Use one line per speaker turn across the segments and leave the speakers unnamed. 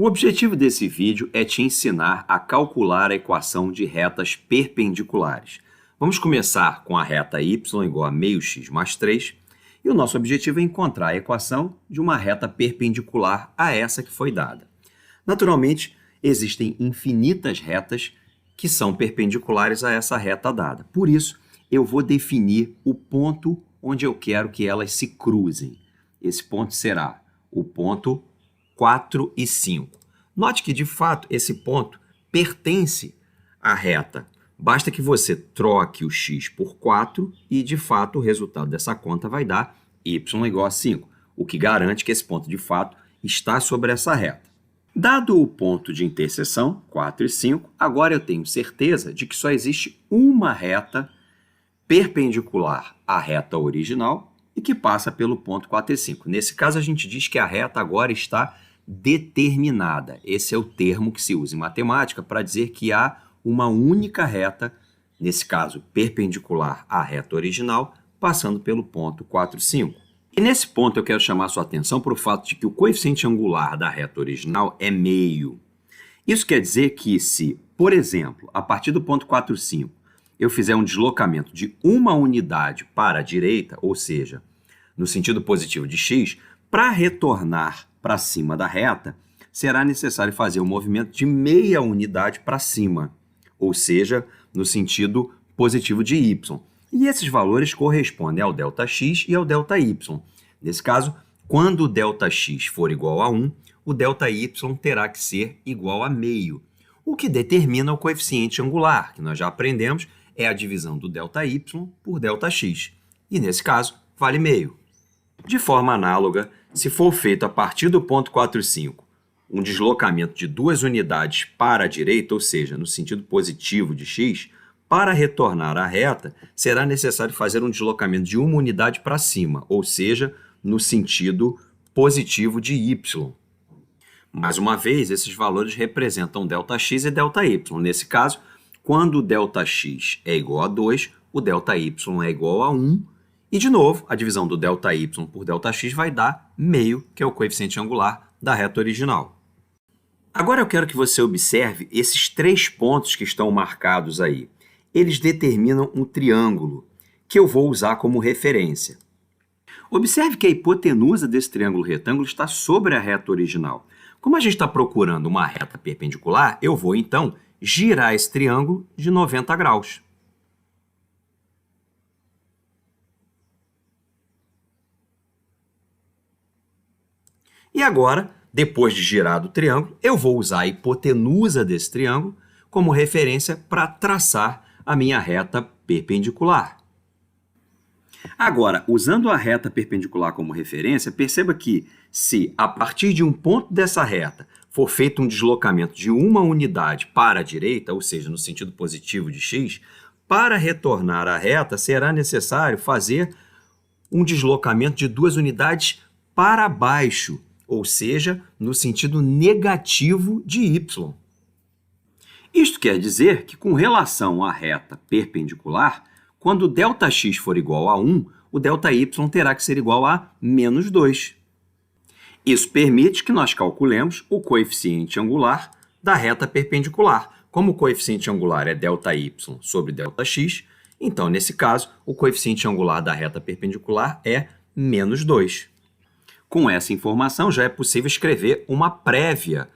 O objetivo desse vídeo é te ensinar a calcular a equação de retas perpendiculares. Vamos começar com a reta y igual a meio x mais 3, e o nosso objetivo é encontrar a equação de uma reta perpendicular a essa que foi dada. Naturalmente, existem infinitas retas que são perpendiculares a essa reta dada. Por isso, eu vou definir o ponto onde eu quero que elas se cruzem. Esse ponto será o ponto 4 e 5. Note que, de fato, esse ponto pertence à reta. Basta que você troque o x por 4 e, de fato, o resultado dessa conta vai dar y igual a 5, o que garante que esse ponto, de fato, está sobre essa reta. Dado o ponto de interseção, 4 e 5, agora eu tenho certeza de que só existe uma reta perpendicular à reta original e que passa pelo ponto 4 e 5. Nesse caso, a gente diz que a reta agora está determinada. Esse é o termo que se usa em matemática para dizer que há uma única reta, nesse caso perpendicular à reta original, passando pelo ponto 4 e 5. E nesse ponto eu quero chamar sua atenção para o fato de que o coeficiente angular da reta original é meio. Isso quer dizer que se, por exemplo, a partir do ponto 4 e 5, eu fizer um deslocamento de uma unidade para a direita, ou seja, no sentido positivo de x, para retornar para cima da reta, será necessário fazer um movimento de meia unidade para cima, ou seja, no sentido positivo de y. E esses valores correspondem ao ΔX e ao ΔY. Nesse caso, quando o ΔX for igual a 1, o ΔY terá que ser igual a meio, o que determina o coeficiente angular, que nós já aprendemos, é a divisão do ΔY por ΔX. E nesse caso, vale meio. De forma análoga, se for feito a partir do ponto 4 e 5, um deslocamento de duas unidades para a direita, ou seja, no sentido positivo de x, para retornar à reta, será necessário fazer um deslocamento de uma unidade para cima, ou seja, no sentido positivo de y. Mais uma vez, esses valores representam ΔX e ΔY. Nesse caso, quando o ΔX é igual a 2, o ΔY é igual a 1, e, de novo, a divisão do ΔY por ΔX vai dar meio, que é o coeficiente angular da reta original. Agora eu quero que você observe esses três pontos que estão marcados aí. Eles determinam um triângulo, que eu vou usar como referência. Observe que a hipotenusa desse triângulo retângulo está sobre a reta original. Como a gente está procurando uma reta perpendicular, eu vou, então, girar esse triângulo de 90 graus. E agora, depois de girado o triângulo, eu vou usar a hipotenusa desse triângulo como referência para traçar a minha reta perpendicular. Agora, usando a reta perpendicular como referência, perceba que se a partir de um ponto dessa reta for feito um deslocamento de uma unidade para a direita, ou seja, no sentido positivo de x, para retornar à reta será necessário fazer um deslocamento de duas unidades para baixo, ou seja, no sentido negativo de y. Isto quer dizer que, com relação à reta perpendicular, quando o ΔX for igual a 1, o ΔY terá que ser igual a menos 2. Isso permite que nós calculemos o coeficiente angular da reta perpendicular. Como o coeficiente angular é ΔY sobre ΔX, então, nesse caso, o coeficiente angular da reta perpendicular é menos 2. Com essa informação, já é possível escrever uma prévia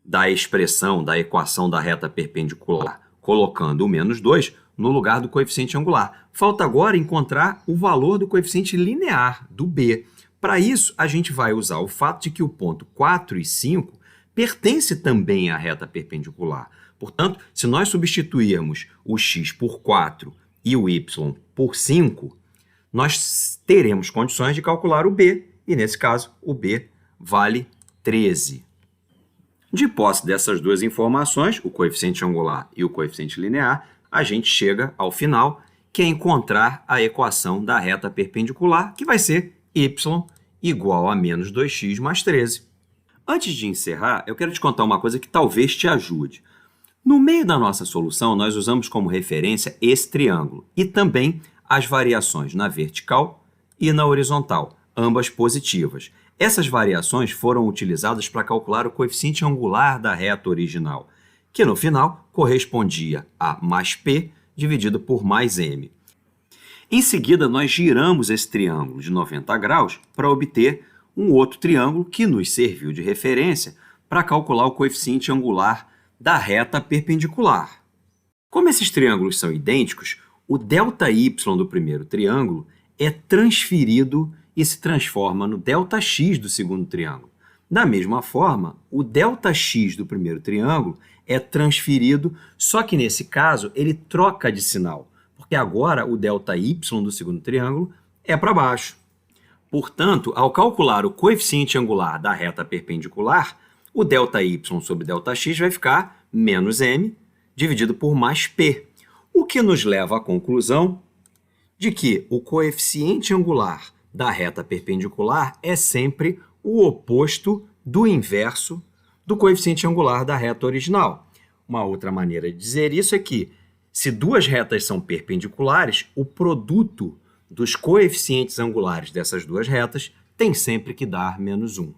da expressão, da equação da reta perpendicular, colocando o menos 2 no lugar do coeficiente angular. Falta agora encontrar o valor do coeficiente linear, do b. Para isso, a gente vai usar o fato de que o ponto 4 e 5 pertence também à reta perpendicular. Portanto, se nós substituirmos o x por 4 e o y por 5, nós teremos condições de calcular o b, e nesse caso, o b vale 13. De posse dessas duas informações, o coeficiente angular e o coeficiente linear, a gente chega ao final, que é encontrar a equação da reta perpendicular, que vai ser y igual a menos 2x mais 13. Antes de encerrar, eu quero te contar uma coisa que talvez te ajude. No meio da nossa solução, nós usamos como referência esse triângulo e também as variações na vertical e na horizontal, ambas positivas. Essas variações foram utilizadas para calcular o coeficiente angular da reta original, que no final correspondia a mais P dividido por mais M. Em seguida, nós giramos esse triângulo de 90 graus para obter um outro triângulo que nos serviu de referência para calcular o coeficiente angular da reta perpendicular. Como esses triângulos são idênticos, o ΔY do primeiro triângulo é transferido e se transforma no ΔX do segundo triângulo. Da mesma forma, o ΔX do primeiro triângulo é transferido, só que nesse caso ele troca de sinal, porque agora o ΔY do segundo triângulo é para baixo. Portanto, ao calcular o coeficiente angular da reta perpendicular, o ΔY sobre ΔX vai ficar menos M dividido por mais P, o que nos leva à conclusão de que o coeficiente angular da reta perpendicular é sempre o oposto do inverso do coeficiente angular da reta original. Uma outra maneira de dizer isso é que, se duas retas são perpendiculares, o produto dos coeficientes angulares dessas duas retas tem sempre que dar menos 1.